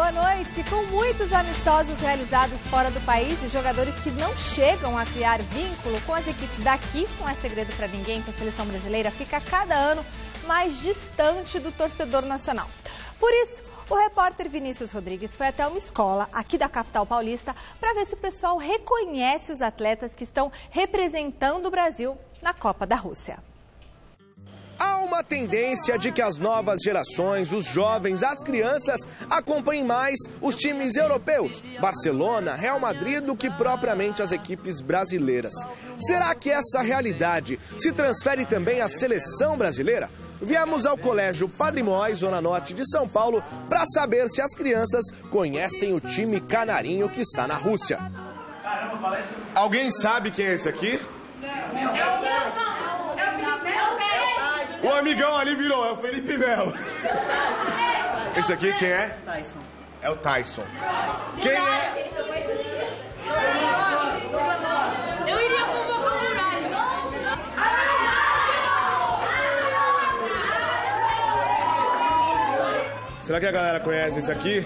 boa noite. Com muitos amistosos realizados fora do país e jogadores que não chegam a criar vínculo com as equipes daqui, não é segredo para ninguém que a seleção brasileira fica a cada ano mais distante do torcedor nacional. Por isso, o repórter Vinícius Rodrigues foi até uma escola aqui da capital paulista para ver se o pessoal reconhece os atletas que estão representando o Brasil na Copa da Rússia. Há uma tendência de que as novas gerações, os jovens, as crianças acompanhem mais os times europeus, Barcelona, Real Madrid, do que propriamente as equipes brasileiras. Será que essa realidade se transfere também à seleção brasileira? Viemos ao Colégio Padre Mois, Zona Norte de São Paulo, para saber se as crianças conhecem o time canarinho que está na Rússia. Alguém sabe quem é esse aqui? O amigão ali virou, é o Felipe Melo. Esse aqui quem é? Tyson. É o Tyson. Quem é? Eu iria convocar o Muralha. Será que a galera conhece esse aqui?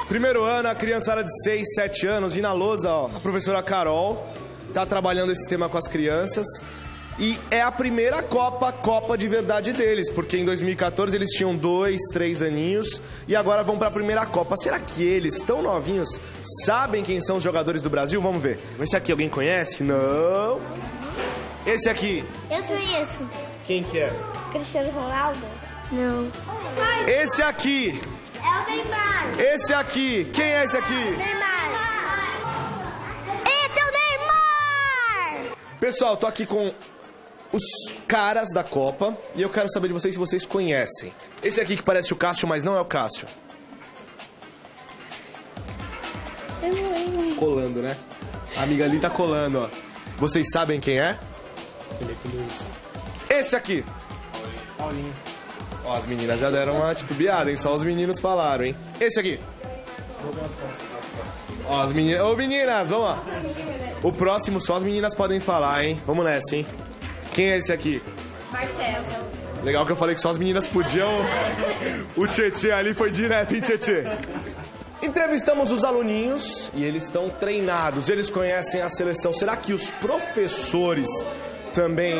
Primeiro ano, a criançada de 6, 7 anos, e na lousa, ó, a professora Carol tá trabalhando esse tema com as crianças. E é a primeira Copa de verdade deles, porque em 2014 eles tinham 2, 3 aninhos e agora vão para a primeira Copa. Será que eles, tão novinhos, sabem quem são os jogadores do Brasil? Vamos ver. Esse aqui alguém conhece? Não. Esse aqui? Eu conheço. Quem que é? Cristiano Ronaldo? Não. Esse aqui? É o Neymar. Esse aqui? Quem é esse aqui? Neymar. Esse é o Neymar! Pessoal, tô aqui com os caras da Copa e eu quero saber de vocês se vocês conhecem. Esse aqui que parece o Cássio, mas não é o Cássio. Colando, né? A amiga ali tá colando, ó. Vocês sabem quem é? Felipe Luiz. Esse aqui. Paulinho. Ó, as meninas já deram uma titubeada, hein? Só os meninos falaram, hein? Esse aqui. Ó, as meninas... Ô, meninas, vamos lá. O próximo só as meninas podem falar, hein? Vamos nessa, hein? Quem é esse aqui? Marcelo. Legal que eu falei que só as meninas podiam. O Tietê ali foi direto, hein, Tietê? Entrevistamos os aluninhos e eles estão treinados, eles conhecem a seleção. Será que os professores também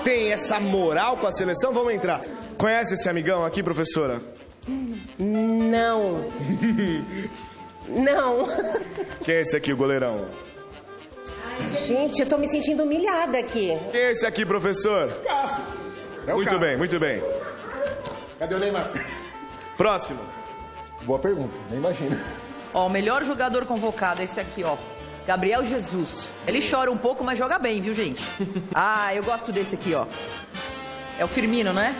têm essa moral com a seleção? Vamos entrar. Conhece esse amigão aqui, professora? Não. Não. Quem é esse aqui, o goleirão? Gente, eu tô me sentindo humilhada aqui. Quem é esse aqui, professor? Cássio. É o Muito Cássio. bem, muito bem. Cadê o Neymar? Próximo. Boa pergunta, nem imagino. Ó, o melhor jogador convocado é esse aqui, ó. Gabriel Jesus. Ele chora um pouco, mas joga bem, viu, gente? Ah, eu gosto desse aqui, ó. É o Firmino, né?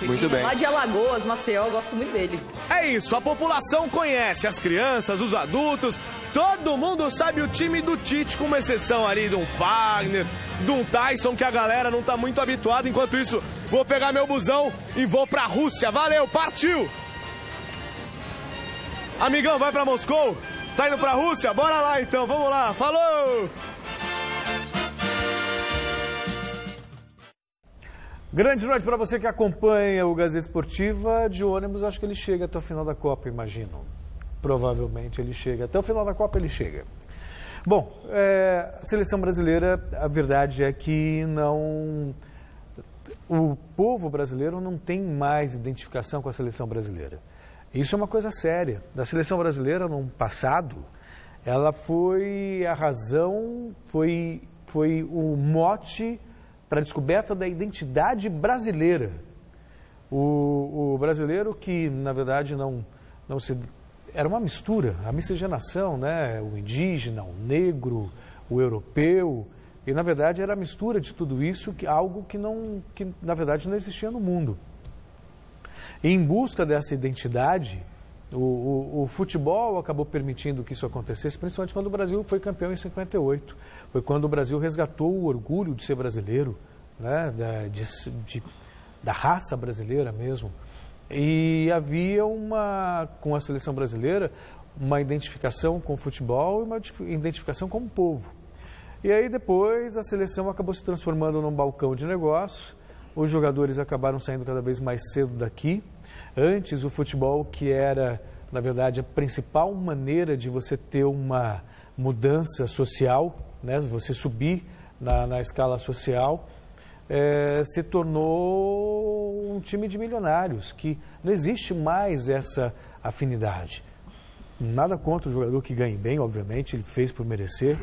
Muito bem. Lá de Alagoas, Maceió, eu gosto muito dele. É isso, a população conhece as crianças, os adultos, todo mundo sabe o time do Tite, com uma exceção ali de um Fagner, de um Tyson, que a galera não tá muito habituada. Enquanto isso, vou pegar meu busão e vou pra Rússia. Valeu, partiu! Amigão, vai pra Moscou? Tá indo pra Rússia? Bora lá então, vamos lá, falou! Grande noite para você que acompanha o Gazeta Esportiva. De ônibus, acho que ele chega até o final da Copa, imagino. Provavelmente ele chega. Até o final da Copa ele chega. Bom, a seleção brasileira, a verdade é que não... O povo brasileiro não tem mais identificação com a seleção brasileira. Isso é uma coisa séria. A seleção brasileira, no passado, ela foi a razão, foi o mote para a descoberta da identidade brasileira. O brasileiro que, na verdade, não se... Era uma mistura, a miscigenação, né? O indígena, o negro, o europeu. E, na verdade, era a mistura de tudo isso, algo que, na verdade, não existia no mundo. E, em busca dessa identidade, o futebol acabou permitindo que isso acontecesse, principalmente quando o Brasil foi campeão em 58. Foi quando o Brasil resgatou o orgulho de ser brasileiro, né? Da raça brasileira mesmo. E havia com a seleção brasileira, uma identificação com o futebol e uma identificação com o povo. E aí depois a seleção acabou se transformando num balcão de negócio, os jogadores acabaram saindo cada vez mais cedo daqui. Antes o futebol, que era, na verdade, a principal maneira de você ter uma mudança social, né, você subir na escala social, se tornou um time de milionários, que não existe mais essa afinidade. Nada contra o jogador que ganhe bem, obviamente, ele fez por merecer,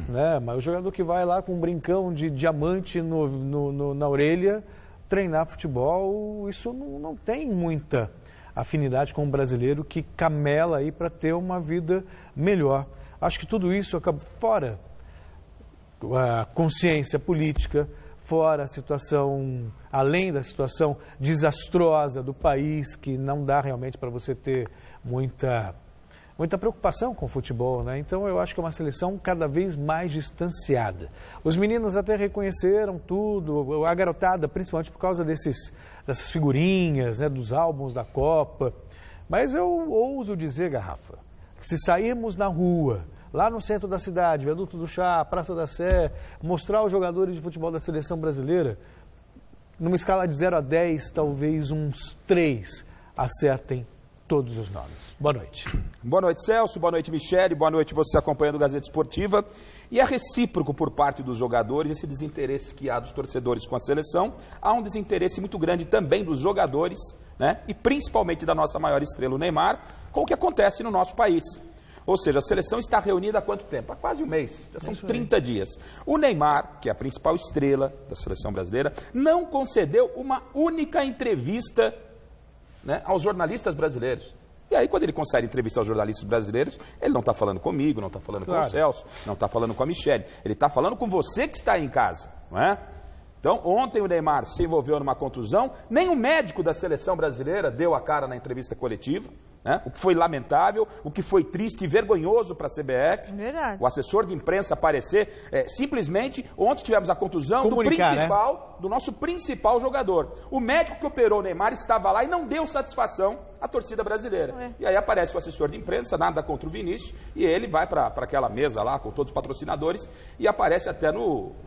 né? Mas o jogador que vai lá com um brincão de diamante na orelha treinar futebol, isso não tem muita afinidade com o brasileiro que camela aí para ter uma vida melhor. Acho que tudo isso acaba fora a consciência política, fora a situação, além da situação desastrosa do país, que não dá realmente para você ter muita preocupação com o futebol, né? Então eu acho que é uma seleção cada vez mais distanciada. Os meninos até reconheceram tudo, a garotada, principalmente por causa dessas figurinhas, né, dos álbuns da Copa. Mas eu ouso dizer, Garrafa, que se sairmos na rua, lá no centro da cidade, Viaduto do Chá, Praça da Sé, mostrar os jogadores de futebol da seleção brasileira, numa escala de 0 a 10, talvez uns 3 acertem todos os nomes. Boa noite. Boa noite, Celso. Boa noite, Michele. Boa noite, você acompanhando o Gazeta Esportiva. E é recíproco por parte dos jogadores esse desinteresse que há dos torcedores com a seleção. Há um desinteresse muito grande também dos jogadores, né? E principalmente da nossa maior estrela, o Neymar, com o que acontece no nosso país. Ou seja, a seleção está reunida há quanto tempo? Há quase um mês, já são 30 dias. O Neymar, que é a principal estrela da seleção brasileira, não concedeu uma única entrevista, né, aos jornalistas brasileiros. E aí, quando ele concede entrevista aos jornalistas brasileiros, ele não está falando comigo, não está falando com o Celso, não está falando com a Michele, ele está falando com você que está aí em casa, não é? Então, ontem o Neymar se envolveu numa contusão, nem o médico da seleção brasileira deu a cara na entrevista coletiva, né? O que foi lamentável, o que foi triste e vergonhoso para a CBF. Verdade. O assessor de imprensa aparecer, simplesmente, ontem tivemos a contusão do nosso principal jogador. O médico que operou o Neymar estava lá e não deu satisfação à torcida brasileira. E aí aparece o assessor de imprensa, nada contra o Vinícius, e ele vai para aquela mesa lá com todos os patrocinadores e aparece até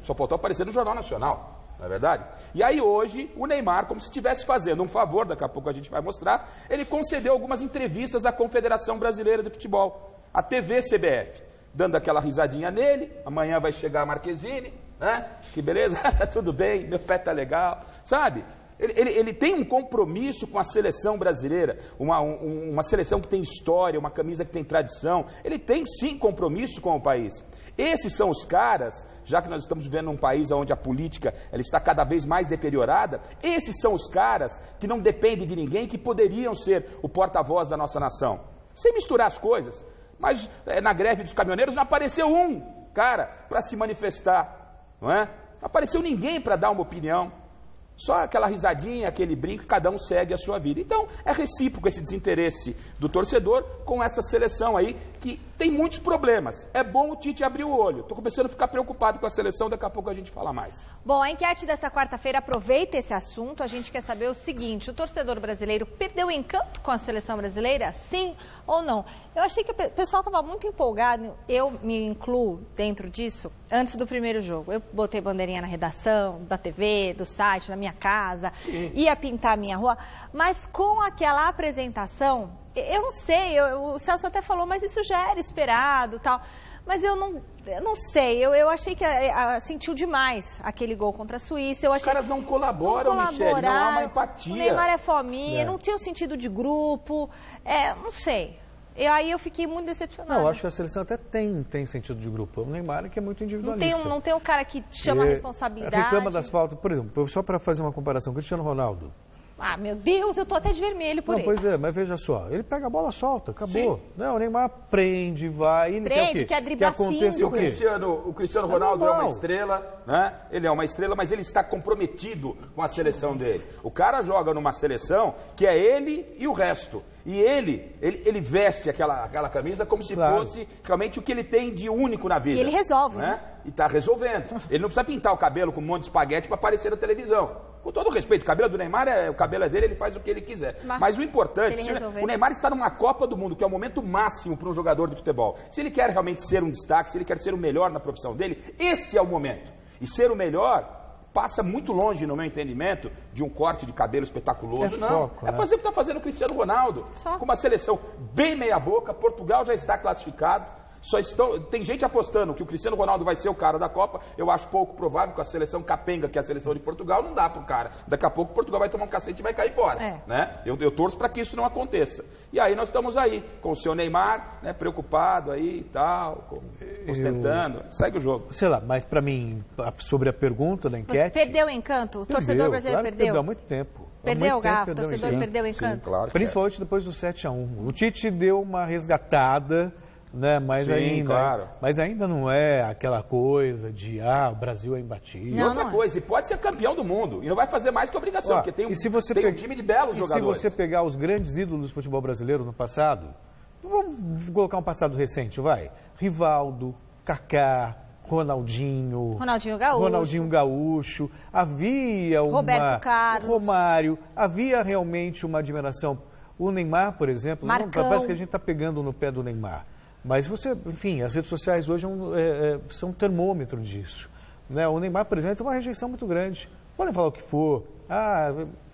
só faltou aparecer no Jornal Nacional. Não é verdade? E aí hoje, o Neymar, como se estivesse fazendo um favor, daqui a pouco a gente vai mostrar, ele concedeu algumas entrevistas à Confederação Brasileira de Futebol, à TV CBF, dando aquela risadinha nele, amanhã vai chegar a Marquezine, né? Que beleza, tá tudo bem, meu pé tá legal, sabe? Ele tem um compromisso com a seleção brasileira, uma seleção que tem história, uma camisa que tem tradição. Ele tem sim compromisso com o país. Esses são os caras, já que nós estamos vivendo num país onde a política ela está cada vez mais deteriorada, esses são os caras que não dependem de ninguém, que poderiam ser o porta-voz da nossa nação. Sem misturar as coisas, mas na greve dos caminhoneiros não apareceu um cara para se manifestar, não é? Não apareceu ninguém para dar uma opinião. Só aquela risadinha, aquele brinco, cada um segue a sua vida. Então, é recíproco esse desinteresse do torcedor com essa seleção aí, que tem muitos problemas. É bom o Tite abrir o olho. Estou começando a ficar preocupado com a seleção, daqui a pouco a gente fala mais. Bom, a enquete dessa quarta-feira aproveita esse assunto. A gente quer saber o seguinte: o torcedor brasileiro perdeu o encanto com a seleção brasileira? Sim ou não? Eu achei que o pessoal estava muito empolgado, eu me incluo dentro disso, antes do primeiro jogo. Eu botei bandeirinha na redação, da TV, do site, na minha casa, ia pintar a minha rua, mas com aquela apresentação, eu não sei, o Celso até falou, mas isso já era esperado, tal, mas eu não sei, eu achei que sentiu demais aquele gol contra a Suíça. Os caras não colaboram, Michele, não há uma empatia. O Neymar é fominha, não tinha o sentido de grupo, não sei. Aí eu fiquei muito decepcionada. Não, eu acho que a seleção até tem sentido de grupo. O Neymar que é muito individualista. Não tem um cara que chama a responsabilidade. Reclama das faltas, por exemplo, só para fazer uma comparação, Cristiano Ronaldo. Ah, meu Deus, eu tô até de vermelho por ele. Pois é, mas veja só, ele pega a bola, solta, acabou. Não, o Neymar prende, vai... Ele quer driblar 5. O Cristiano Ronaldo é uma estrela, né? Ele é uma estrela, mas ele está comprometido com a seleção dele. O cara joga numa seleção que é ele e o resto. E ele veste aquela camisa como se fosse realmente o que ele tem de único na vida. E ele resolve, né? E está resolvendo. Ele não precisa pintar o cabelo com um monte de espaguete para aparecer na televisão. Com todo o respeito, o cabelo do Neymar, o cabelo é dele, ele faz o que ele quiser. Mas o importante, o Neymar está numa Copa do Mundo, que é o momento máximo para um jogador de futebol. Se ele quer realmente ser um destaque, se ele quer ser o melhor na profissão dele, esse é o momento. E ser o melhor passa muito longe, no meu entendimento, de um corte de cabelo espetaculoso. É fazer o que está fazendo o Cristiano Ronaldo. Com uma seleção bem meia boca, Portugal já está classificado. Tem gente apostando que o Cristiano Ronaldo vai ser o cara da Copa. Eu acho pouco provável, com a seleção capenga, que é a seleção de Portugal, não dá pro cara. Daqui a pouco Portugal vai tomar um cacete e vai cair fora. Né? Eu torço para que isso não aconteça. E aí nós estamos aí, com o seu Neymar, né, preocupado aí e tal, ostentando. Segue o jogo. Sei lá, mas para mim, sobre a pergunta da enquete... Você perdeu o encanto? O torcedor brasileiro perdeu? Perdeu há muito tempo. Perdeu, Garrafa? O torcedor perdeu o encanto? Sim, claro. Principalmente depois do 7-1. O Tite deu uma resgatada... Né? Mas ainda não é aquela coisa de o Brasil é imbatível. E outra coisa, e pode ser campeão do mundo e não vai fazer mais que obrigação, porque tem um time de belos jogadores. Se você pegar os grandes ídolos do futebol brasileiro no passado, vamos colocar um passado recente, Rivaldo, Kaká, Ronaldinho Gaúcho, havia Roberto Carlos, Romário, havia realmente uma admiração. O Neymar, por exemplo, parece que a gente está pegando no pé do Neymar. Mas enfim, as redes sociais hoje são um termômetro disso. Né? O Neymar, por exemplo, tem uma rejeição muito grande. Podem falar o que for.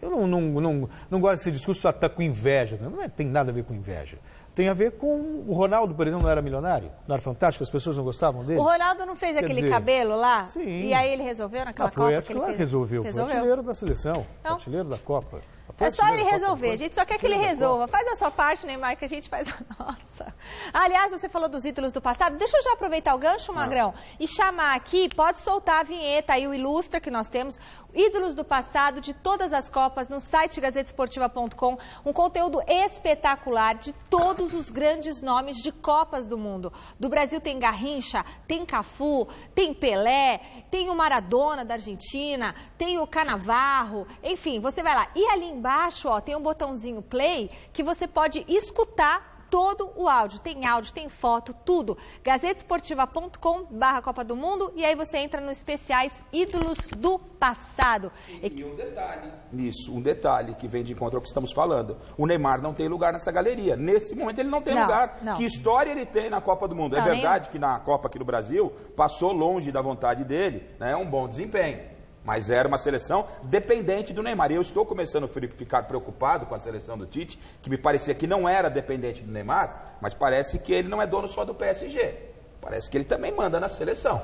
Eu não gosto desse discurso, só está com inveja. Não tem nada a ver com inveja. Tem a ver com o Ronaldo, por exemplo, não era milionário? Não era fantástico? As pessoas não gostavam dele? O Ronaldo não fez aquele cabelo lá? Sim. E aí ele resolveu naquela Copa? Resolveu. Foi o artilheiro da seleção, artilheiro da Copa. É só ele resolver, a gente só quer que ele resolva. Faz a sua parte, Neymar, que a gente faz a nossa. Aliás, você falou dos ídolos do passado. Deixa eu já aproveitar o gancho, Magrão, e chamar aqui, pode soltar a vinheta aí, o Ilustra que nós temos, ídolos do passado de todas as Copas, no site gazetesportiva.com, um conteúdo espetacular de todos os grandes nomes de Copas do mundo. Do Brasil tem Garrincha, tem Cafu, tem Pelé, tem o Maradona da Argentina, tem o Cannavaro, enfim, você vai lá. E ali embaixo, tem um botãozinho play que você pode escutar todo o áudio. Tem áudio, tem foto, tudo. gazetesportiva.com/Copa do Mundo e aí você entra nos especiais Ídolos do Passado. E um detalhe nisso, um detalhe que vem de encontro ao que estamos falando. O Neymar não tem lugar nessa galeria. Nesse momento ele não tem lugar. Que história ele tem na Copa do Mundo? É verdade que na Copa aqui no Brasil passou longe da vontade dele, né? Um bom desempenho. Mas era uma seleção dependente do Neymar. E eu estou começando a ficar preocupado com a seleção do Tite, que me parecia que não era dependente do Neymar, mas parece que ele não é dono só do PSG. Parece que ele também manda na seleção.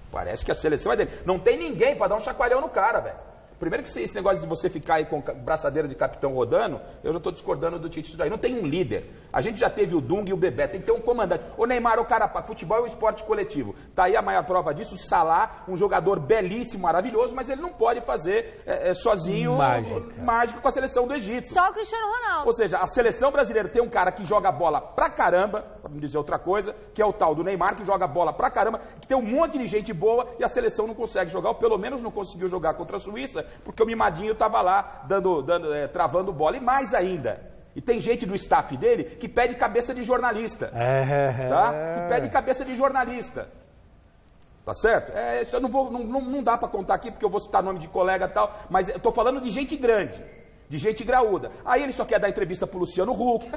Parece que a seleção é dele. Não tem ninguém para dar um chacoalhão no cara, velho. Primeiro que esse negócio de você ficar aí com braçadeira de capitão rodando, eu já estou discordando do Tite disso aí. Não tem um líder. A gente já teve o Dunga e o Bebé, tem que ter um comandante. O Neymar, o cara, futebol é um esporte coletivo. Tá aí a maior prova disso, o Salah, um jogador belíssimo, maravilhoso, mas ele não pode fazer sozinho mágica com a seleção do Egito. Só o Cristiano Ronaldo. Ou seja, a seleção brasileira tem um cara que joga bola pra caramba, para não dizer outra coisa, que é o tal do Neymar, que joga bola pra caramba, que tem um monte de gente boa e a seleção não consegue jogar, ou pelo menos não conseguiu jogar contra a Suíça, porque o Mimadinho estava lá travando bola. E mais ainda, e tem gente do staff dele que pede cabeça de jornalista. Tá? Que pede cabeça de jornalista. Tá certo? Isso eu não dá para contar aqui, porque eu vou citar nome de colega e tal, mas eu tô falando de gente grande, de gente graúda. Aí ele só quer dar entrevista pro Luciano Huck,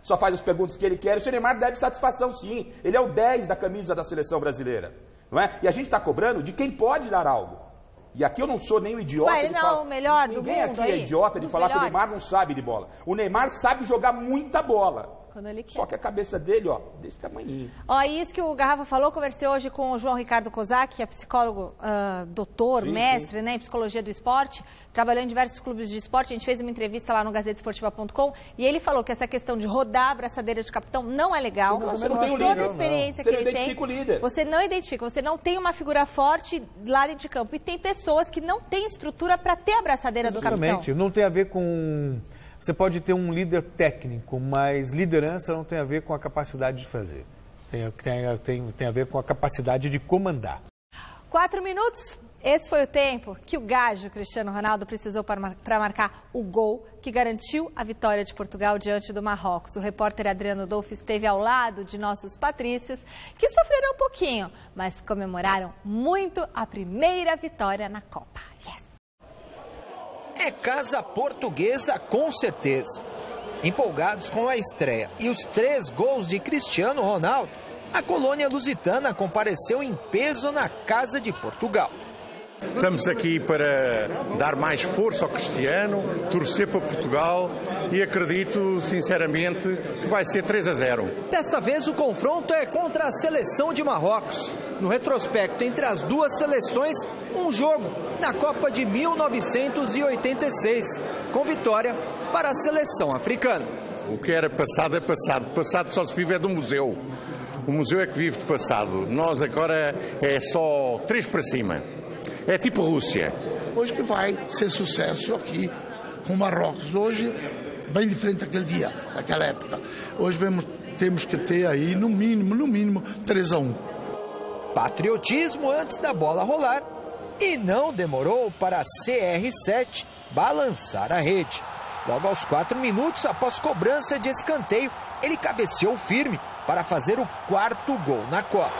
só faz as perguntas que ele quer. O senhor Neymar deve satisfação, sim. Ele é o 10 da camisa da seleção brasileira. Não é? E a gente está cobrando de quem pode dar algo. E aqui eu não sou nem o idiota de falar... o melhor do mundo. Ninguém aqui é idiota de falar que o Neymar não sabe de bola. O Neymar sabe jogar muita bola. Quando ele quer. Só que a cabeça dele, desse tamanhinho. Isso que o Garrafa falou, conversei hoje com o João Ricardo Kozak, que é psicólogo, doutor, mestre, né, em psicologia do esporte, trabalhando em diversos clubes de esporte. A gente fez uma entrevista lá no gazetesportiva.com e ele falou que essa questão de rodar a braçadeira de capitão não é legal. Você não tem o líder. Toda a experiência que ele tem, identifica o líder. Você não identifica, você não tem uma figura forte lá dentro de campo. E tem pessoas que não têm estrutura para ter a braçadeira do capitão. Exatamente, não tem a ver com... Você pode ter um líder técnico, mas liderança não tem a ver com a capacidade de fazer. Tem a ver com a capacidade de comandar. 4 minutos. Esse foi o tempo que o gajo Cristiano Ronaldo precisou para marcar o gol que garantiu a vitória de Portugal diante do Marrocos. O repórter Adriano Dolfo esteve ao lado de nossos patrícios, que sofreram um pouquinho, mas comemoraram muito a primeira vitória na Copa. Yes! É casa portuguesa, com certeza. Empolgados com a estreia e os 3 gols de Cristiano Ronaldo, a colônia lusitana compareceu em peso na casa de Portugal. Estamos aqui para dar mais força ao Cristiano, torcer para Portugal e acredito, sinceramente, que vai ser 3-0. Dessa vez o confronto é contra a seleção de Marrocos. No retrospecto entre as duas seleções, um jogo na Copa de 1986, com vitória para a seleção africana. O que era passado é passado. Passado só se vive é do museu. O museu é que vive de passado. Nós agora é só 3 para cima. É tipo Rússia. Hoje que vai ser sucesso aqui com o Marrocos. Hoje, bem diferente daquele dia, daquela época. Hoje temos que ter aí, no mínimo, 3-1. Patriotismo antes da bola rolar. E não demorou para a CR7 balançar a rede. Logo aos 4 minutos, após cobrança de escanteio, ele cabeceou firme para fazer o 4º gol na Copa.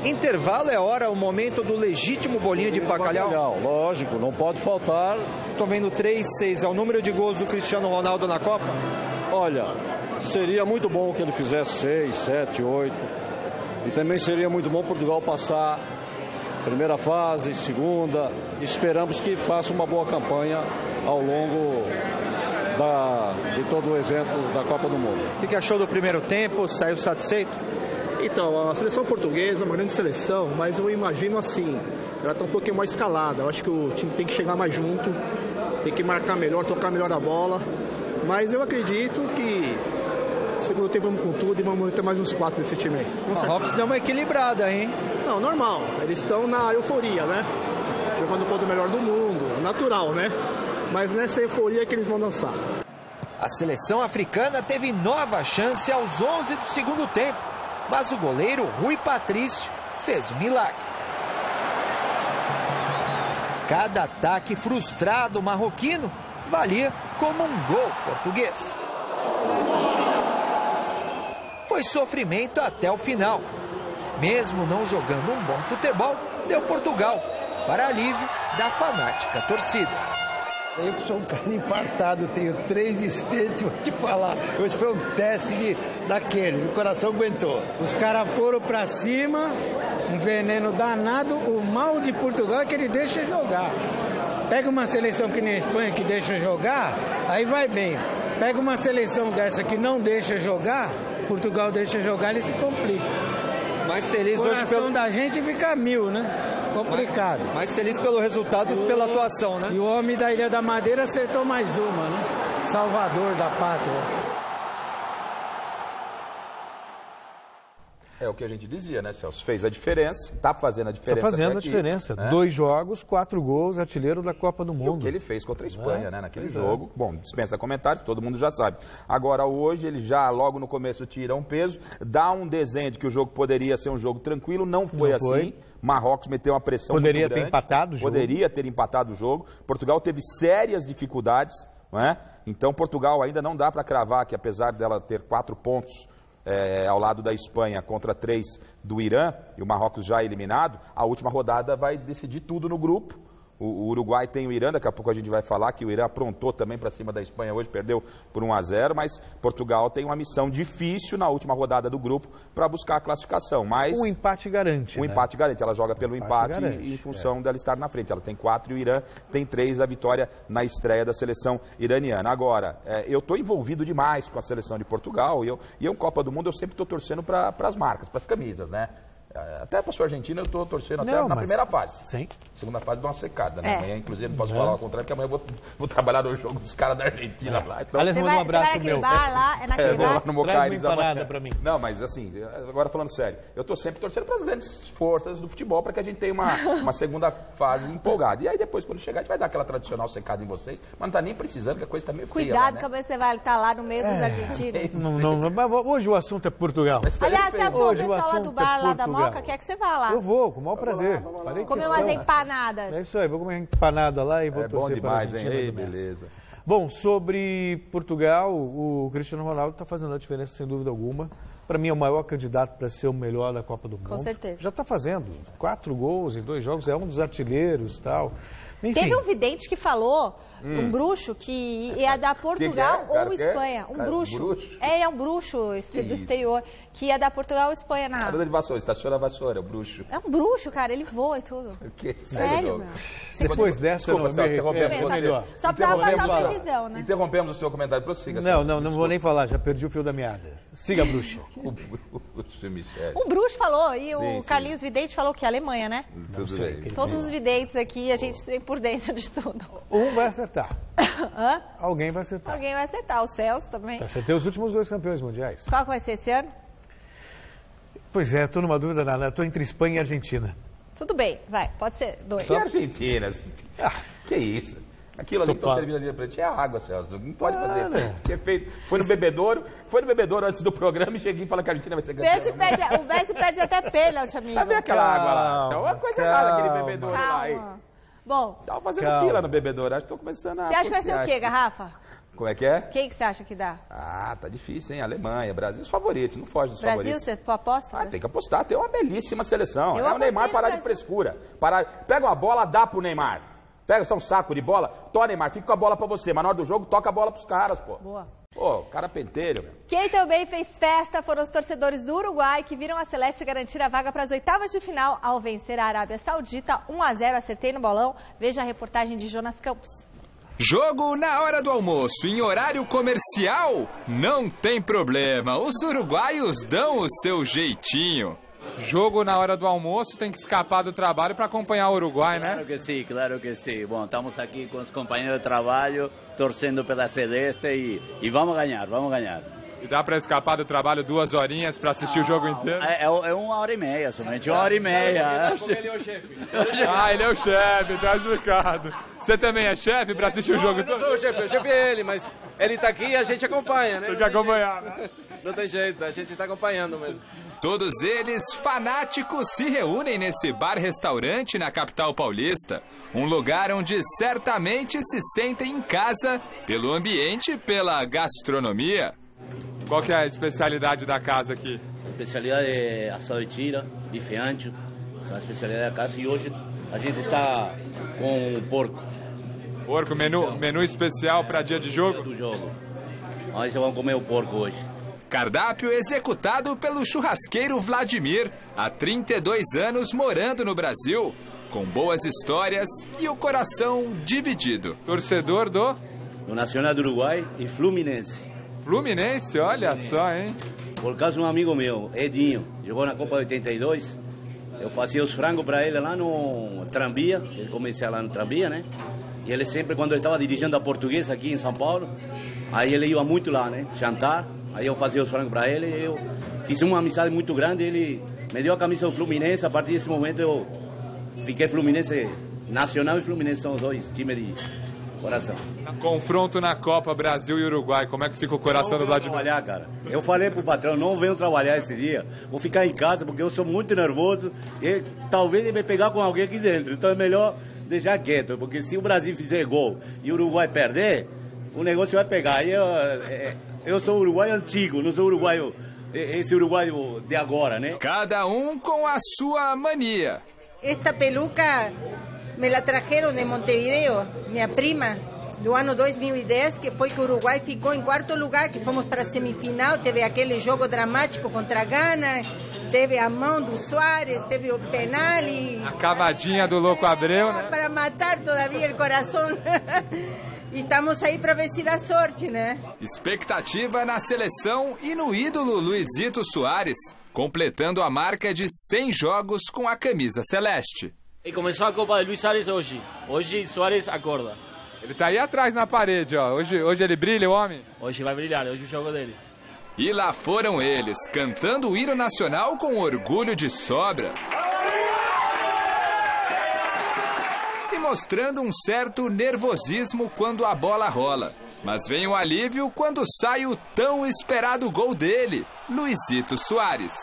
Intervalo é hora, o momento do legítimo bolinho de bacalhau. Lógico, não pode faltar. Tô vendo 3-6, é o número de gols do Cristiano Ronaldo na Copa? Olha, seria muito bom que ele fizesse 6, 7, 8. E também seria muito bom Portugal passar primeira fase, segunda. Esperamos que faça uma boa campanha ao longo de todo o evento da Copa do Mundo. O que achou do primeiro tempo? Saiu satisfeito? Então, a seleção portuguesa é uma grande seleção, mas eu imagino assim, ela está um pouquinho mais escalada. Eu acho que o time tem que chegar mais junto, tem que marcar melhor, tocar melhor a bola. Mas eu acredito que segundo tempo vamos com tudo e vamos ter mais uns 4 nesse time aí. O Marrocos deu uma equilibrada, hein? Não, normal. Eles estão na euforia, né? Jogando contra o melhor do mundo, natural, né? Mas nessa euforia que eles vão dançar. A seleção africana teve nova chance aos 11 do segundo tempo. Mas o goleiro Rui Patrício fez um milagre. Cada ataque frustrado marroquino valia como um gol português. Foi sofrimento até o final. Mesmo não jogando um bom futebol, deu Portugal, para alívio da fanática torcida. Eu que sou um cara infartado, tenho 3 estentes, vou te falar. Hoje foi um teste daquele, o coração aguentou. Os caras foram pra cima, um veneno danado. O mal de Portugal é que ele deixa jogar. Pega uma seleção que nem a Espanha, que deixa jogar, aí vai bem. Pega uma seleção dessa que não deixa jogar, Portugal deixa jogar, ele se complica. Mais feliz hoje pelo da gente fica 1000, né? Complicado. Mais feliz pelo resultado do que pela atuação, né? E o homem da Ilha da Madeira acertou mais uma, né? Salvador da pátria. É o que a gente dizia, né, Celso? Fez a diferença, tá fazendo a diferença. Tá fazendo a diferença. Né? 2 jogos, 4 gols, artilheiro da Copa do Mundo. E o que ele fez contra a Espanha, né, naquele jogo. Bom, dispensa comentário, todo mundo já sabe. Agora, hoje, ele já, logo no começo, tira um peso, dá um desenho de que o jogo poderia ser um jogo tranquilo, não foi assim. Marrocos meteu uma pressão Poderia muito grande. Ter empatado o jogo. Poderia ter empatado o jogo. Portugal teve sérias dificuldades, não é? Então, Portugal ainda não dá para cravar que, apesar dela ter 4 pontos ao lado da Espanha contra 3 do Irã, e o Marrocos já eliminado, a última rodada vai decidir tudo no grupo. O Uruguai tem o Irã, daqui a pouco a gente vai falar que o Irã aprontou também para cima da Espanha hoje, perdeu por 1-0, mas Portugal tem uma missão difícil na última rodada do grupo para buscar a classificação. Mas o empate garante. O empate garante, ela joga pelo empate em função dela estar na frente. Ela tem 4 e o Irã tem 3, a vitória na estreia da seleção iraniana. Agora, eu estou envolvido demais com a seleção de Portugal e eu Copa do Mundo eu sempre estou torcendo para as marcas, para as camisas, né? Até para a sua Argentina eu estou torcendo até na primeira fase. Sim. Segunda fase dá uma secada, né? Amanhã, inclusive, não posso falar ao contrário, porque amanhã eu vou trabalhar no jogo dos caras da Argentina lá. Então, você vai naquele bar lá? É naquele bar? No Mocaires amanhã. Pra mim. Não, mas assim, agora falando sério, eu estou sempre torcendo para as grandes forças do futebol para que a gente tenha uma segunda fase empolgada. E aí depois, quando chegar, a gente vai dar aquela tradicional secada em vocês, mas não está nem precisando, que a coisa está meio feia. Cuidado, lá, que você vai estar lá no meio dos argentinos. Mas hoje o assunto é Portugal. Aliás, se o pessoal lá do bar, lá da Moca, quer que você vá lá. Eu vou, com o maior prazer. Comer umas empanadas. É isso aí, vou comer empanada lá e vou torcer para a Argentina. Ei, beleza. Bom, sobre Portugal, o Cristiano Ronaldo está fazendo a diferença, sem dúvida alguma. Para mim é o maior candidato para ser o melhor da Copa do Mundo. Com certeza. Já está fazendo 4 gols em 2 jogos, é um dos artilheiros e tal. Enfim. Teve um vidente que falou, um bruxo, que ia dar Portugal ou Espanha. Um bruxo. É um bruxo do exterior, que ia dar Portugal ou Espanha na... Nada de vassoura, estaciona a vassoura, o bruxo. É um bruxo, cara, ele voa e tudo. O quê? Sério, meu? Depois dessa, desculpa, Celso, interrompemos. Só precisava passar a televisão, né? Interrompemos o seu comentário, prossiga. Não vou nem falar, já perdi o fio da meada. Siga, bruxa. O bruxo, Michel. Um bruxo falou, e o Carlinhos Vidente falou que é Alemanha, né? Tudo bem. Todos os videntes aqui, a gente tem por dentro de tudo. Um vai acertar. Hã? Alguém vai acertar. Alguém vai acertar. O Celso também. Acertei os últimos 2 campeões mundiais. Qual que vai ser esse ano? Pois é, estou numa dúvida nada. Estou entre Espanha e Argentina. Tudo bem, vai. Pode ser 2. Que Argentina? Que isso? Aquilo ali que estão servindo ali pra gente é água, Celso. Não pode fazer. Que é feito. Foi no bebedouro antes do programa e cheguei e falei que a Argentina vai ser campeã. O Messi perde até pênalti, amigo. Sabe aquela água lá? É uma coisa errada aquele bebedouro lá. Hein? Bom. Estava fazendo fila no bebedouro. Acho que estão começando a... Você acha que vai ser o quê, Garrafa? Como é que é? Quem que você acha que dá? Tá difícil, hein? Alemanha, Brasil, os favoritos, não foge dos favoritos. Brasil, você aposta? Tem que apostar, tem uma belíssima seleção. É o Neymar parar de frescura. Pega uma bola, dá pro Neymar. Pega só um saco de bola, Neymar, fica com a bola pra você, mas na hora do jogo, toca a bola pros caras, pô. Boa. Pô, cara penteiro, meu. Quem também fez festa foram os torcedores do Uruguai, que viram a Celeste garantir a vaga para as oitavas de final ao vencer a Arábia Saudita 1-0, acertei no bolão. Veja a reportagem de Jonas Campos. Jogo na hora do almoço, em horário comercial? Não tem problema, os uruguaios dão o seu jeitinho. Jogo na hora do almoço, tem que escapar do trabalho para acompanhar o Uruguai, né? Claro que sim. Bom, estamos aqui com os companheiros de trabalho, torcendo pela Celeste e vamos ganhar. E dá para escapar do trabalho 2 horinhas para assistir o jogo inteiro? É 1h30 somente, 1h30. Ele é o chefe. Ele é o chefe, tá explicado. Você também é chefe para assistir o jogo todo? Eu não sou o chefe é ele, mas ele tá aqui e a gente acompanha, né? Tem que acompanhar, né? Não tem jeito, a gente tá acompanhando mesmo. Todos eles, fanáticos, se reúnem nesse bar-restaurante na capital paulista. Um lugar onde certamente se sentem em casa pelo ambiente e pela gastronomia. Qual que é a especialidade da casa aqui? A especialidade é assado de tira, bife ancho. São a especialidade da casa e hoje a gente está com porco. Porco, menu especial para dia de jogo? Do jogo. Nós vamos comer o porco hoje. Cardápio executado pelo churrasqueiro Vladimir, há 32 anos morando no Brasil, com boas histórias e o coração dividido. Torcedor do Nacional do Uruguai e Fluminense. Fluminense, olha só, hein? Por causa de um amigo meu, Edinho, jogou na Copa 82. Eu fazia os frangos para ele lá no Trambia, ele começou lá no Trambia, né? E ele sempre, quando eu estava dirigindo a Portuguesa aqui em São Paulo, aí ele ia muito lá, né? Jantar. Aí eu fazia os frangos para ele e eu fiz uma amizade muito grande. Ele me deu a camisa do Fluminense. A partir desse momento eu fiquei Fluminense Nacional e Fluminense, são os 2 times de coração. Confronto na Copa Brasil e Uruguai, como é que fica o coração do Vladimir? Trabalhar, cara. Eu falei pro patrão, não venho trabalhar esse dia. Vou ficar em casa porque eu sou muito nervoso e talvez ele me pegar com alguém aqui dentro. Então é melhor deixar quieto, porque se o Brasil fizer gol e o Uruguai perder, o negócio vai pegar. E eu sou uruguaio antigo, não sou uruguaio, esse uruguaio de agora, né? Cada um com a sua mania. Esta peluca me la trajeron de Montevideo, minha prima, do ano 2010, que foi que o Uruguai ficou em 4º lugar, que fomos para a semifinal, teve aquele jogo dramático contra a Gana, teve a mão do Suárez, teve o penal e... A cavadinha do Louco Abreu, né? Para matar todavia o coração. E estamos aí para ver se dá sorte, né? Expectativa na seleção e no ídolo Luizito Soares. completando a marca de 100 jogos com a camisa celeste. E começou a Copa de Luis Suárez hoje. Hoje Suárez acorda. Ele tá aí atrás na parede, ó. Hoje ele brilha, o homem? Hoje vai brilhar, hoje é o jogo dele. E lá foram eles, cantando o hino nacional com orgulho de sobra. E mostrando um certo nervosismo quando a bola rola. Mas vem o alívio quando sai o tão esperado gol dele, Luizito Soares.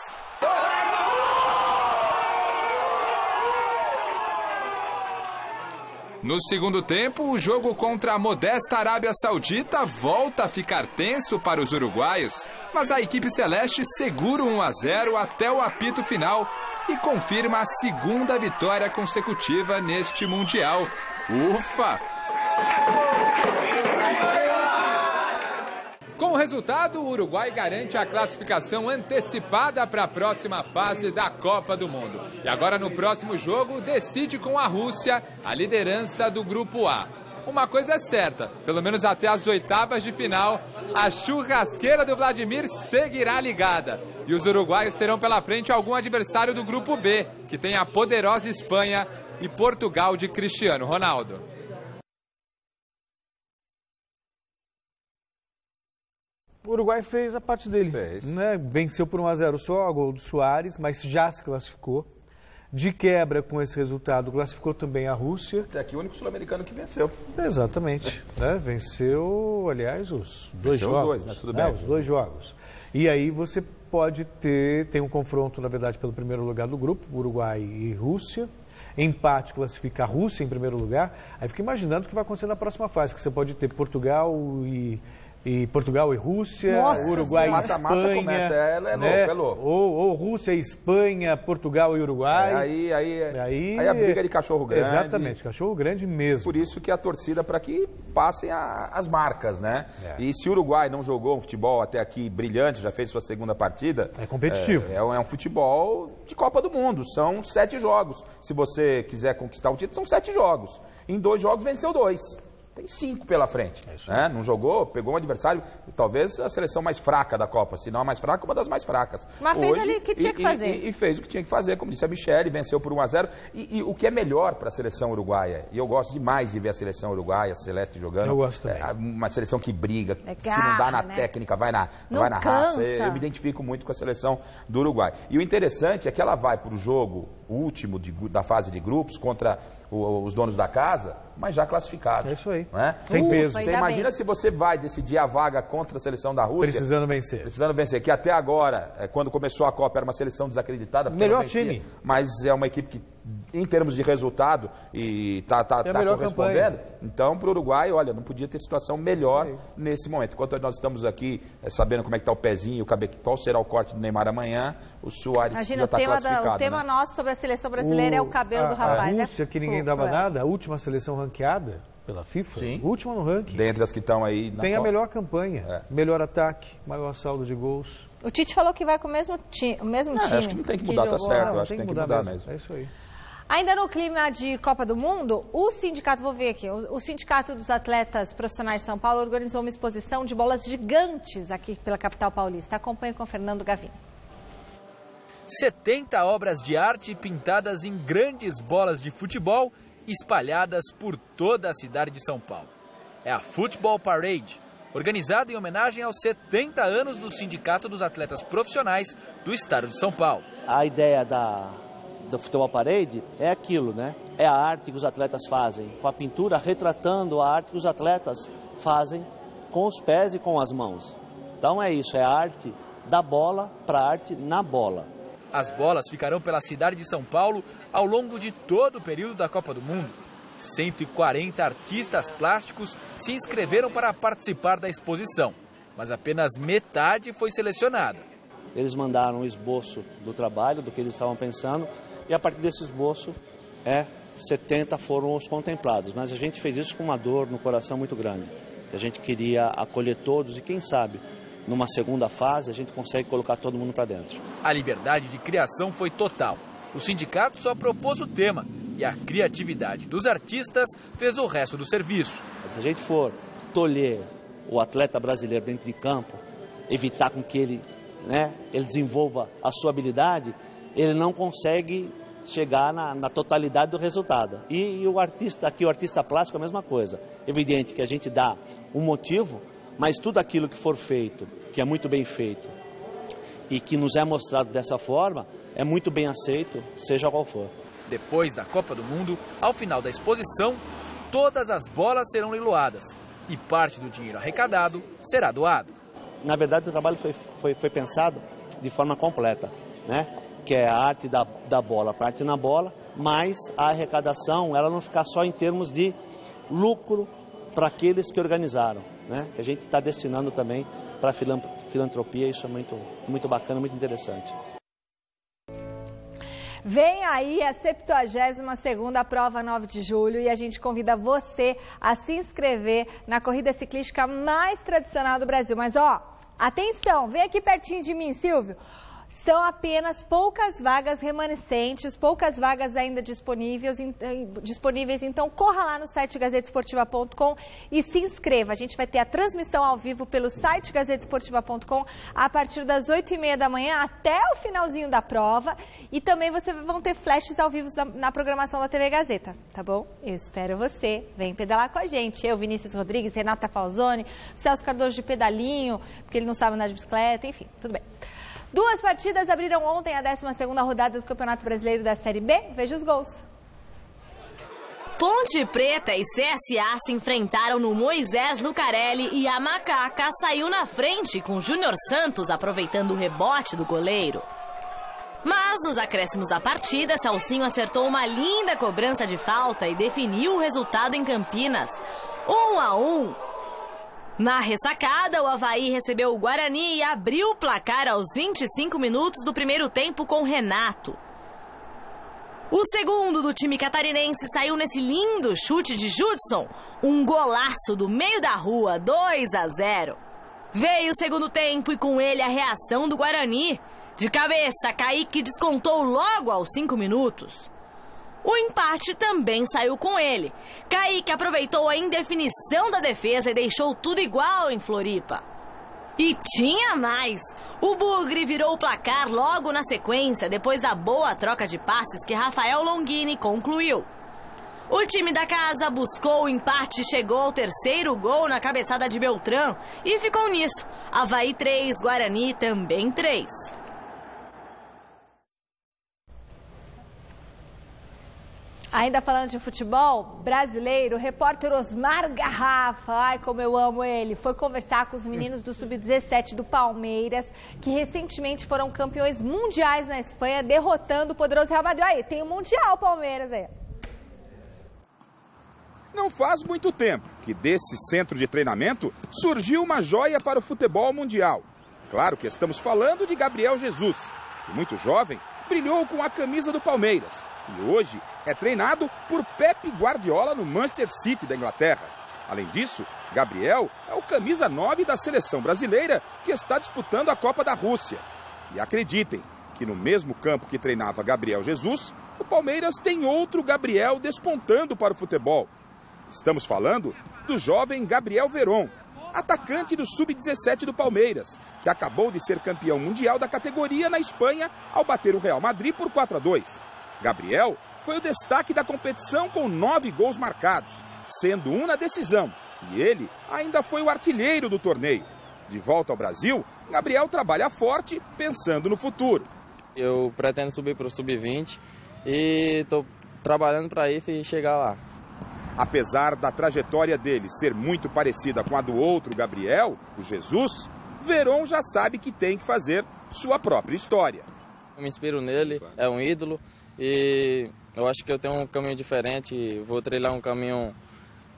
No segundo tempo, o jogo contra a modesta Arábia Saudita volta a ficar tenso para os uruguaios, mas a equipe celeste segura 1-0 até o apito final e confirma a segunda vitória consecutiva neste Mundial. Ufa! Com o resultado, o Uruguai garante a classificação antecipada para a próxima fase da Copa do Mundo. E agora, no próximo jogo, decide com a Rússia a liderança do Grupo A. Uma coisa é certa, pelo menos até as oitavas de final, a churrasqueira do Vladimir seguirá ligada. E os uruguaios terão pela frente algum adversário do Grupo B, que tem a poderosa Espanha e Portugal de Cristiano Ronaldo. O Uruguai fez a parte dele, né? Venceu por 1-0 só, gol do Soares, mas já se classificou. De quebra com esse resultado, classificou também a Rússia. Até aqui o único sul-americano que venceu. Exatamente. Né? Venceu, aliás, os dois jogos. Os dois, né? Tudo bem. Os 2 jogos. E aí você pode tem um confronto, na verdade, pelo primeiro lugar do grupo, Uruguai e Rússia. Empate classifica a Rússia em primeiro lugar. Aí fica imaginando o que vai acontecer na próxima fase, que você pode ter Portugal e Rússia, Nossa, Uruguai e Espanha, começa, né? é louco. Ou Rússia e Espanha, Portugal e Uruguai. Aí a briga de cachorro grande. Exatamente, cachorro grande mesmo. Por isso que a torcida para que passem as marcas, né? E se o Uruguai não jogou um futebol até aqui brilhante, já fez sua segunda partida... É competitivo. É um futebol de Copa do Mundo, são 7 jogos. Se você quiser conquistar o título, são 7 jogos. Em 2 jogos venceu 2. Tem 5 pela frente, né? Não jogou, pegou um adversário, talvez a seleção mais fraca da Copa, se não a mais fraca, uma das mais fracas. Mas fez ali o que tinha que fazer. E fez o que tinha que fazer, como disse a Michele, venceu por 1-0. E o que é melhor para a seleção uruguaia, e eu gosto demais de ver a seleção uruguaia, a Celeste jogando. Eu gosto também. Uma seleção que briga, garra, se não dá na né? técnica, vai na cansa. raça. Eu me identifico muito com a seleção do Uruguai. E o interessante é que ela vai para o jogo último da fase de grupos contra os donos da casa, mas já classificado. É isso aí. Né? Sem peso. Você imagina se você vai decidir a vaga contra a seleção da Rússia. Precisando vencer. Precisando vencer, que até agora, quando começou a Copa, era uma seleção desacreditada. Melhor time. Mas é uma equipe que, em termos de resultado, e tá correspondendo. Então, para o Uruguai, olha, não podia ter situação melhor nesse momento. Enquanto nós estamos aqui sabendo como é que está o pezinho, qual será o corte do Neymar amanhã, o Suárez já está classificado. O tema nosso sobre a seleção brasileira é o cabelo do rapaz. A Rússia, que ninguém dava nada, a última seleção ranqueada pela FIFA, última no ranking. Dentre as que estão aí na Tem Copa. A melhor campanha, melhor ataque, maior saldo de gols. O Tite falou que vai com o mesmo time. Acho que não tem que mudar, tá certo. Acho que tem que mudar mesmo. É isso aí. Ainda no clima de Copa do Mundo, o sindicato, vou ver aqui, o Sindicato dos Atletas Profissionais de São Paulo organizou uma exposição de bolas gigantes aqui pela capital paulista. Acompanhe com o Fernando Gavin. 70 obras de arte pintadas em grandes bolas de futebol espalhadas por toda a cidade de São Paulo. É a Football Parade, organizada em homenagem aos 70 anos do Sindicato dos Atletas Profissionais do Estado de São Paulo. A ideia do Futebol Parade é aquilo, né? É a arte que os atletas fazem, com a pintura retratando a arte que os atletas fazem com os pés e com as mãos. Então é isso, é a arte da bola para a arte na bola. As bolas ficarão pela cidade de São Paulo ao longo de todo o período da Copa do Mundo. 140 artistas plásticos se inscreveram para participar da exposição, mas apenas metade foi selecionada. Eles mandaram um esboço do trabalho, do que eles estavam pensando, e a partir desse esboço, 70 foram os contemplados. Mas a gente fez isso com uma dor no coração muito grande. A gente queria acolher todos e, quem sabe, numa segunda fase, a gente consegue colocar todo mundo para dentro. A liberdade de criação foi total. O sindicato só propôs o tema e a criatividade dos artistas fez o resto do serviço. Se a gente for tolher o atleta brasileiro dentro de campo, evitar com que ele né, ele desenvolva a sua habilidade, ele não consegue chegar na totalidade do resultado. E o artista plástico é a mesma coisa. Evidente que a gente dá um motivo, mas tudo aquilo que for feito, que é muito bem feito, e que nos é mostrado dessa forma, é muito bem aceito, seja qual for. Depois da Copa do Mundo, ao final da exposição, todas as bolas serão leiloadas e parte do dinheiro arrecadado será doado. Na verdade, o trabalho foi pensado de forma completa, né? Que é a arte da bola, a parte na bola, mas a arrecadação, ela não ficar só em termos de lucro para aqueles que organizaram, né? Que a gente está destinando também para a filantropia, isso é muito bacana, muito interessante. Vem aí a 72ª prova 9 de julho e a gente convida você a se inscrever na corrida ciclística mais tradicional do Brasil. Mas ó, atenção, vem aqui pertinho de mim, Silvio. São apenas poucas vagas remanescentes, poucas vagas ainda disponíveis, então corra lá no site gazetesportiva.com e se inscreva. A gente vai ter a transmissão ao vivo pelo site gazetesportiva.com a partir das 8h30 da manhã até o finalzinho da prova e também vocês vão ter flashes ao vivo na programação da TV Gazeta, tá bom? Eu espero você, vem pedalar com a gente. Eu, Vinícius Rodrigues, Renata Falzoni, Celso Cardoso de pedalinho, porque ele não sabe andar de bicicleta, enfim, tudo bem. 2 partidas abriram ontem a 12ª rodada do Campeonato Brasileiro da Série B. Veja os gols. Ponte Preta e CSA se enfrentaram no Moisés Lucarelli e a Macaca saiu na frente com Júnior Santos aproveitando o rebote do goleiro. Mas nos acréscimos da partida, Celcinho acertou uma linda cobrança de falta e definiu o resultado em Campinas. 1-1. Na ressacada, o Avaí recebeu o Guarani e abriu o placar aos 25 minutos do primeiro tempo com Renato. O segundo do time catarinense saiu nesse lindo chute de Judson, um golaço do meio da rua, 2-0. Veio o segundo tempo e com ele a reação do Guarani. De cabeça, Kaique descontou logo aos 5 minutos. O empate também saiu com ele. Kaique aproveitou a indefinição da defesa e deixou tudo igual em Floripa. E tinha mais! O Bugre virou o placar logo na sequência, depois da boa troca de passes que Rafael Longini concluiu. O time da casa buscou o empate e chegou ao terceiro gol na cabeçada de Beltrán e ficou nisso. Avaí 3, Guarani também 3. Ainda falando de futebol brasileiro, o repórter Osmar Garrafa, ai como eu amo ele, foi conversar com os meninos do Sub-17 do Palmeiras, que recentemente foram campeões mundiais na Espanha, derrotando o poderoso Real Madrid. Aí, tem o Mundial Palmeiras aí. Não faz muito tempo que desse centro de treinamento surgiu uma joia para o futebol mundial. Claro que estamos falando de Gabriel Jesus, que muito jovem brilhou com a camisa do Palmeiras. E hoje é treinado por Pep Guardiola no Manchester City da Inglaterra. Além disso, Gabriel é o camisa 9 da seleção brasileira que está disputando a Copa da Rússia. E acreditem que no mesmo campo que treinava Gabriel Jesus, o Palmeiras tem outro Gabriel despontando para o futebol. Estamos falando do jovem Gabriel Veron, atacante do Sub-17 do Palmeiras, que acabou de ser campeão mundial da categoria na Espanha ao bater o Real Madrid por 4-2. Gabriel foi o destaque da competição com 9 gols marcados, sendo um na decisão, e ele ainda foi o artilheiro do torneio. De volta ao Brasil, Gabriel trabalha forte, pensando no futuro. Eu pretendo subir para o Sub-20 e estou trabalhando para isso e chegar lá. Apesar da trajetória dele ser muito parecida com a do outro Gabriel, o Jesus, Veron já sabe que tem que fazer sua própria história. Eu me inspiro nele, é um ídolo. E eu acho que eu tenho um caminho diferente, vou trilhar um caminho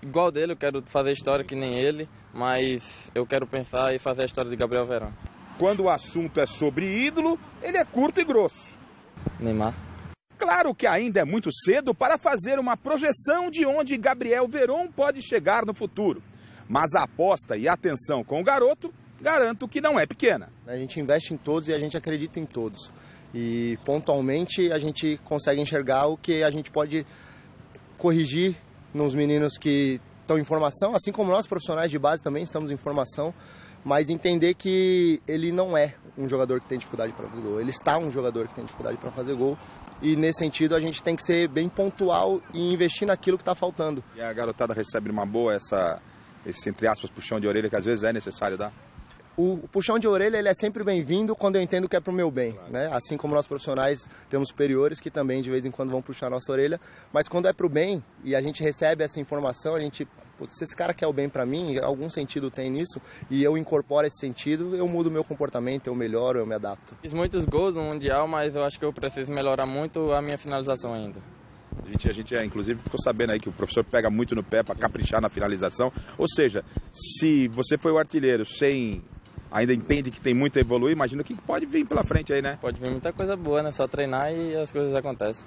igual dele, eu quero fazer história que nem ele, mas eu quero pensar e fazer a história de Gabriel Veron. Quando o assunto é sobre ídolo, ele é curto e grosso. Neymar. Claro que ainda é muito cedo para fazer uma projeção de onde Gabriel Veron pode chegar no futuro, mas a aposta e a atenção com o garoto, garanto que não é pequena. A gente investe em todos e a gente acredita em todos. E pontualmente a gente consegue enxergar o que a gente pode corrigir nos meninos que estão em formação, assim como nós profissionais de base também estamos em formação, mas entender que ele não é um jogador que tem dificuldade para fazer gol. Ele está um jogador que tem dificuldade para fazer gol. E nesse sentido a gente tem que ser bem pontual e investir naquilo que está faltando. E a garotada recebe uma boa esse, entre aspas, puxão de orelha que às vezes é necessário dar? O puxão de orelha ele é sempre bem-vindo quando eu entendo que é para o meu bem, claro, né? Assim como nós profissionais temos superiores que também de vez em quando vão puxar a nossa orelha, mas quando é para o bem e a gente recebe essa informação, a gente, se esse cara quer o bem para mim, algum sentido tem nisso, e eu incorporo esse sentido, eu mudo o meu comportamento, eu melhoro, eu me adapto. Fiz muitos gols no Mundial, mas eu acho que eu preciso melhorar muito a minha finalização ainda. A gente inclusive ficou sabendo aí que o professor pega muito no pé para caprichar na finalização, ou seja, se você foi o artilheiro ainda entende que tem muito a evoluir, imagina o que pode vir pela frente aí, né? Pode vir muita coisa boa, né? Só treinar e as coisas acontecem.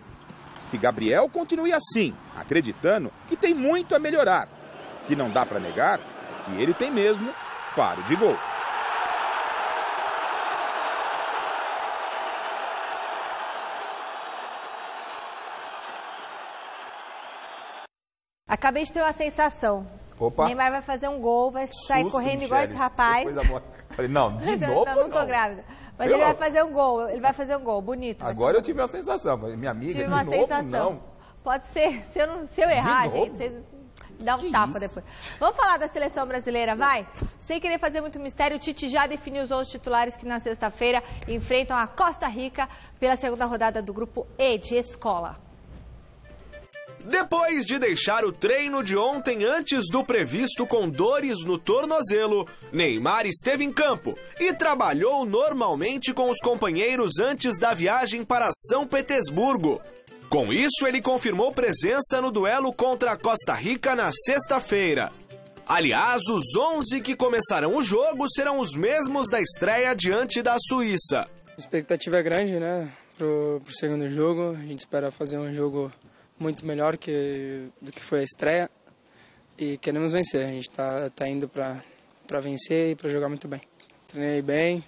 Que Gabriel continue assim, acreditando que tem muito a melhorar, que não dá para negar que ele tem mesmo faro de gol. Acabei de ter uma sensação. Opa. Neymar vai fazer um gol, vai sair correndo igual esse rapaz. Falei, não, de novo não tô grávida. Mas ele vai fazer um gol, bonito. Agora eu tive uma sensação, minha amiga, tive uma sensação. Não. Pode ser, se eu errar, gente, vocês me dão um tapa depois. Vamos falar da seleção brasileira, vai? Sem querer fazer muito mistério, o Tite já definiu os 11 titulares que na sexta-feira enfrentam a Costa Rica pela segunda rodada do grupo E de Escola. Depois de deixar o treino de ontem antes do previsto com dores no tornozelo, Neymar esteve em campo e trabalhou normalmente com os companheiros antes da viagem para São Petersburgo. Com isso, ele confirmou presença no duelo contra a Costa Rica na sexta-feira. Aliás, os 11 que começarão o jogo serão os mesmos da estreia diante da Suíça. A expectativa é grande, né, pro segundo jogo. A gente espera fazer um jogo muito melhor do que foi a estreia e queremos vencer. A gente tá indo para vencer e para jogar muito bem. Treinei bem,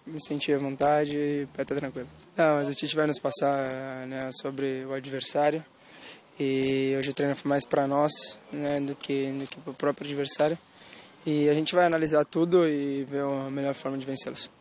me senti à vontade e o pé tá tranquilo. Não, mas a gente vai nos passar, né, sobre o adversário e hoje o treino foi mais para nós, né, do que para o próprio adversário, e a gente vai analisar tudo e ver a melhor forma de vencê-los.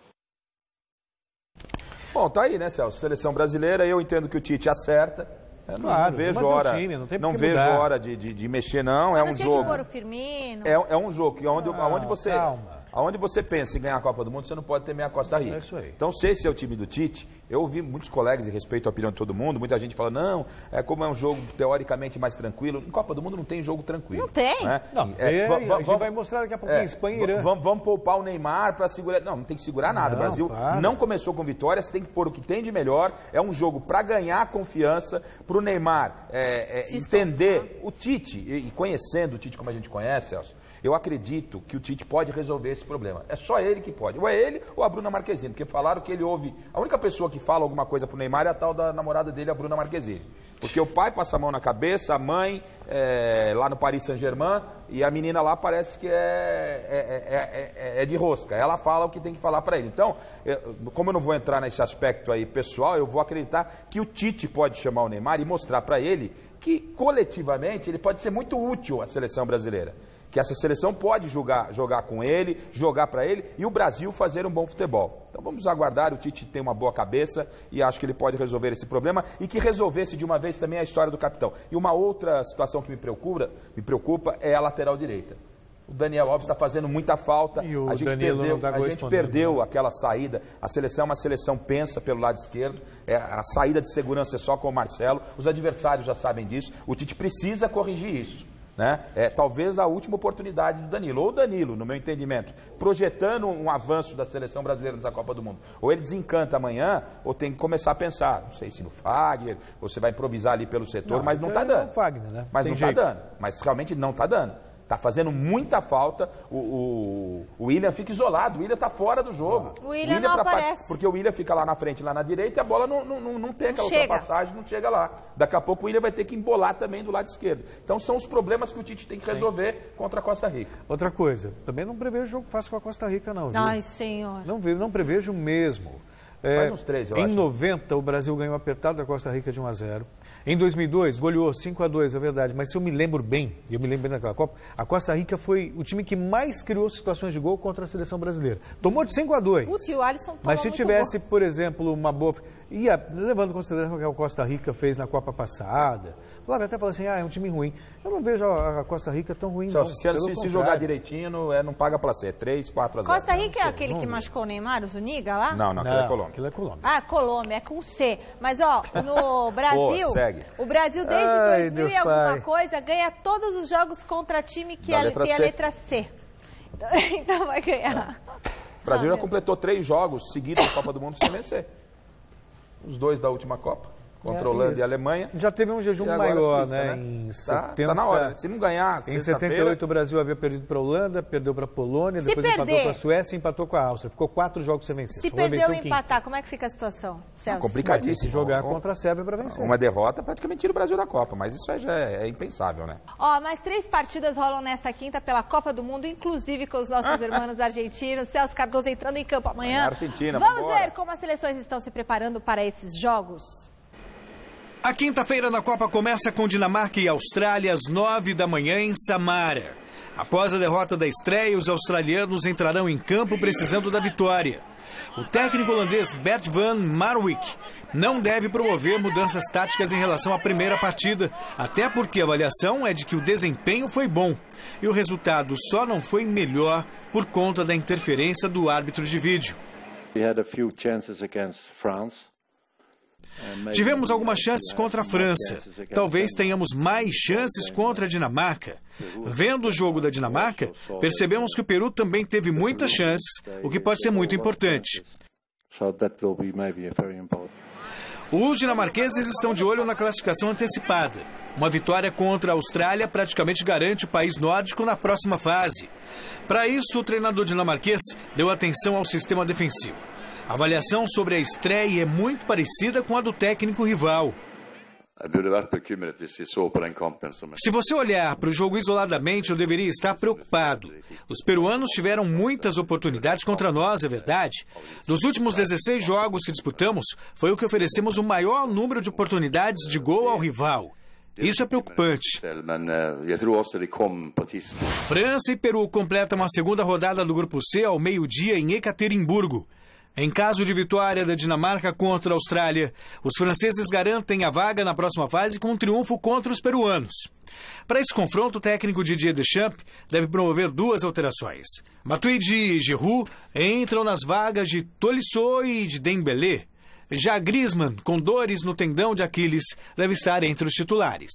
Bom, tá aí, né, Celso? Seleção brasileira, eu entendo que o Tite acerta. Eu não vejo hora, não vejo hora de mexer, não. É um jogo. Que pôr o Firmino. É um jogo que aonde você pensa em ganhar a Copa do Mundo, você não pode temer a Costa Rica. É isso aí. Então, se esse é o time do Tite, eu ouvi muitos colegas, e respeito a opinião de todo mundo, muita gente fala, não, como é um jogo teoricamente mais tranquilo. Em Copa do Mundo não tem jogo tranquilo. Não tem? Né? Não, a gente vai mostrar daqui a pouco em Espanha e Irã. Vamos poupar o Neymar para segurar. Não tem que segurar nada. O Brasil não começou com vitória, você tem que pôr o que tem de melhor. É um jogo para ganhar confiança, para o Neymar entender o Tite, e conhecendo o Tite como a gente conhece, Celso, eu acredito que o Tite pode resolver esse problema. É só ele que pode. Ou é ele ou a Bruna Marquezine, porque falaram que ele ouve... A única pessoa que fala alguma coisa pro Neymar é a tal da namorada dele, a Bruna Marquezine. Porque o pai passa a mão na cabeça, a mãe lá no Paris Saint-Germain, e a menina lá parece que é de rosca. Ela fala o que tem que falar para ele. Então, como eu não vou entrar nesse aspecto aí pessoal, eu vou acreditar que o Tite pode chamar o Neymar e mostrar para ele que, coletivamente, ele pode ser muito útil à seleção brasileira. Que essa seleção pode jogar com ele, jogar para ele e o Brasil fazer um bom futebol. Então vamos aguardar, o Tite tem uma boa cabeça e acho que ele pode resolver esse problema e que resolvesse de uma vez também a história do capitão. E uma outra situação que me preocupa é a lateral direita. O Daniel Alves está fazendo muita falta, a gente perdeu aquela saída, a seleção é uma seleção pensa pelo lado esquerdo, a saída de segurança é só com o Marcelo, os adversários já sabem disso, o Tite precisa corrigir isso. Né? Talvez a última oportunidade do Danilo, ou o Danilo, no meu entendimento, projetando um avanço da seleção brasileira nessa Copa do Mundo. Ou ele desencanta amanhã, ou tem que começar a pensar, não sei se no Fagner, ou você vai improvisar ali pelo setor, mas não está dando. Fagner, né? Mas não está dando, mas realmente não está dando. Está fazendo muita falta, o William fica isolado, o William está fora do jogo. O William não aparece. Porque o William fica lá na frente, lá na direita, e a bola não tem aquela ultrapassagem, não chega lá. Daqui a pouco o William vai ter que embolar também do lado esquerdo. Então são os problemas que o Tite tem que resolver contra a Costa Rica. Outra coisa, também não prevejo jogo fácil com a Costa Rica não, viu? Ai, senhor. Não prevejo mesmo. Mais uns 3, eu acho. Em 90, o Brasil ganhou apertado da Costa Rica de 1-0. Em 2002, goleou 5-2, é verdade. Mas se eu me lembro bem, daquela Copa, a Costa Rica foi o time que mais criou situações de gol contra a seleção brasileira. Tomou de 5-2. Putz, o Alisson tomou. Mas se tivesse, por exemplo, uma boa... levando em consideração o que a Costa Rica fez na Copa passada... Flávio até fala assim, é um time ruim. Eu não vejo a Costa Rica tão ruim, não. Se jogar direitinho, não paga pra ser. 3-4-0. Costa Rica é aquele que machucou o Neymar, o Zuniga lá? Não, aquilo é Colômbia. Aquilo é Colômbia. Ah, Colômbia, é com C. Mas, ó, no Brasil, o Brasil desde 2000 e alguma coisa ganha todos os jogos contra time que tem a letra C. Então vai ganhar. O Brasil já completou 3 jogos seguidos na Copa do Mundo sem vencer. Os 2 da última Copa. Contra a Holanda e a Alemanha. Já teve um jejum maior, né? Em 70, tá na hora. Se não ganhar, em 78 o Brasil havia perdido para a Holanda, perdeu para a Polônia, depois empatou com a Suécia e empatou com a Áustria. Ficou 4 jogos sem vencer. Se perdeu e empatar, como é que fica a situação, Celso? Complicadíssimo. Se jogar contra a Sérvia para vencer. Uma derrota praticamente tira o Brasil da Copa, mas isso aí já é impensável, né? Ó, mais 3 partidas rolam nesta quinta pela Copa do Mundo, inclusive com os nossos irmãos argentinos. Celso Cardoso entrando em campo amanhã. Argentina, vamos ver como as seleções estão se preparando para esses jogos. A quinta-feira na Copa começa com Dinamarca e Austrália às 9 da manhã em Samara. Após a derrota da estreia, os australianos entrarão em campo precisando da vitória. O técnico holandês Bert van Marwijk não deve promover mudanças táticas em relação à primeira partida, até porque a avaliação é de que o desempenho foi bom e o resultado só não foi melhor por conta da interferência do árbitro de vídeo. Tivemos algumas chances contra a França. Talvez tenhamos mais chances contra a Dinamarca. Vendo o jogo da Dinamarca, percebemos que o Peru também teve muitas chances, o que pode ser muito importante. Os dinamarqueses estão de olho na classificação antecipada. Uma vitória contra a Austrália praticamente garante o país nórdico na próxima fase. Para isso, o treinador dinamarquês deu atenção ao sistema defensivo. A avaliação sobre a estreia é muito parecida com a do técnico rival. Se você olhar para o jogo isoladamente, eu deveria estar preocupado. Os peruanos tiveram muitas oportunidades contra nós, é verdade. Dos últimos 16 jogos que disputamos, foi o que oferecemos o maior número de oportunidades de gol ao rival. Isso é preocupante. França e Peru completam a segunda rodada do Grupo C ao meio-dia em Ekaterimburgo. Em caso de vitória da Dinamarca contra a Austrália, os franceses garantem a vaga na próxima fase com um triunfo contra os peruanos. Para esse confronto, o técnico Didier Deschamps deve promover 2 alterações. Matuidi e Giroud entram nas vagas de Tolisso e de Dembélé. Já Griezmann, com dores no tendão de Aquiles, deve estar entre os titulares.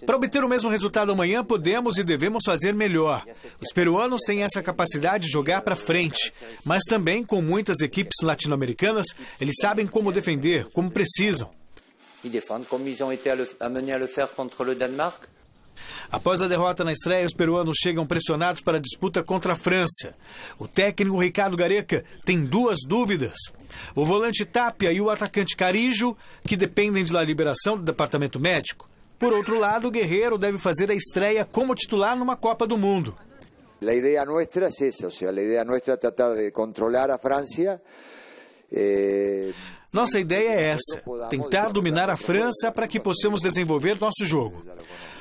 Para obter o mesmo resultado amanhã, podemos e devemos fazer melhor. Os peruanos têm essa capacidade de jogar para frente, mas também, com muitas equipes latino-americanas, eles sabem como defender, como precisam. Após a derrota na estreia, os peruanos chegam pressionados para a disputa contra a França. O técnico Ricardo Gareca tem 2 dúvidas. O volante Tapia e o atacante Carijo, que dependem da liberação do departamento médico. Por outro lado, o Guerreiro deve fazer a estreia como titular numa Copa do Mundo. A ideia nossa é essa, ou seja, a ideia nossa é tratar de controlar a França. Nossa ideia é essa, tentar dominar a França para que possamos desenvolver nosso jogo.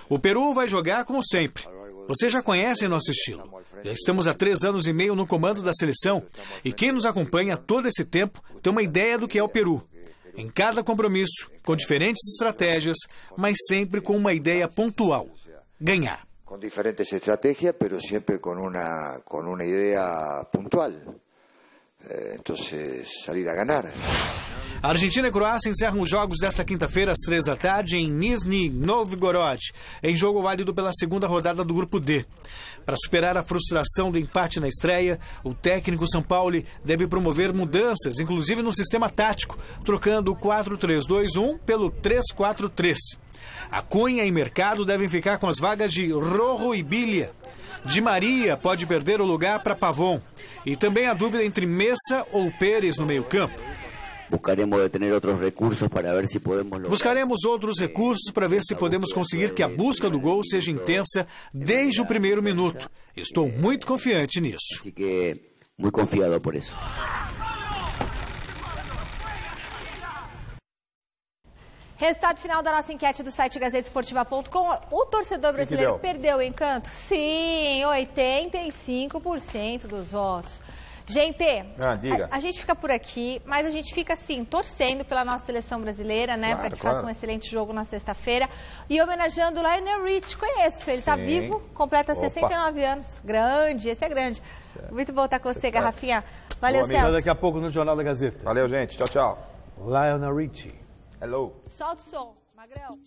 O Peru vai jogar como sempre. Vocês já conhecem nosso estilo. Já estamos há 3 anos e meio no comando da seleção e quem nos acompanha todo esse tempo tem uma ideia do que é o Peru. Em cada compromisso, com diferentes estratégias, mas sempre com uma ideia pontual: ganhar. Com diferentes estratégias, mas sempre com uma ideia pontual. Então, sair a ganhar. A Argentina e a Croácia encerram os jogos desta quinta-feira às 3 da tarde em Nizhny Novgorod, em jogo válido pela segunda rodada do Grupo D. Para superar a frustração do empate na estreia, o técnico Sampaoli deve promover mudanças, inclusive no sistema tático, trocando o 4-3-2-1 pelo 3-4-3. Acunha e Mercado devem ficar com as vagas de Rojo e Biglia. Di Maria pode perder o lugar para Pavón. E também a dúvida entre Messa ou Pérez no meio-campo. Buscaremos outros recursos para ver se podemos conseguir que a busca do gol seja intensa desde o primeiro minuto. Estou muito confiante nisso. Muito confiado por isso. Resultado final da nossa enquete do site GazettaEsportiva.com. O torcedor brasileiro perdeu o encanto? Sim, 85% dos votos. Gente, a gente fica por aqui, mas a gente fica, assim, torcendo pela nossa seleção brasileira, né? Para que faça um excelente jogo na sexta-feira. E homenageando o Lionel Richie. Conheço, ele está vivo, completa 69 anos. Grande, esse é grande. Muito bom estar com você, Garrafinha. Valeu, Celso. Daqui a pouco no Jornal da Gazeta. Valeu, gente. Tchau, tchau. Lionel Richie. Hello. Solta o som, Magrão.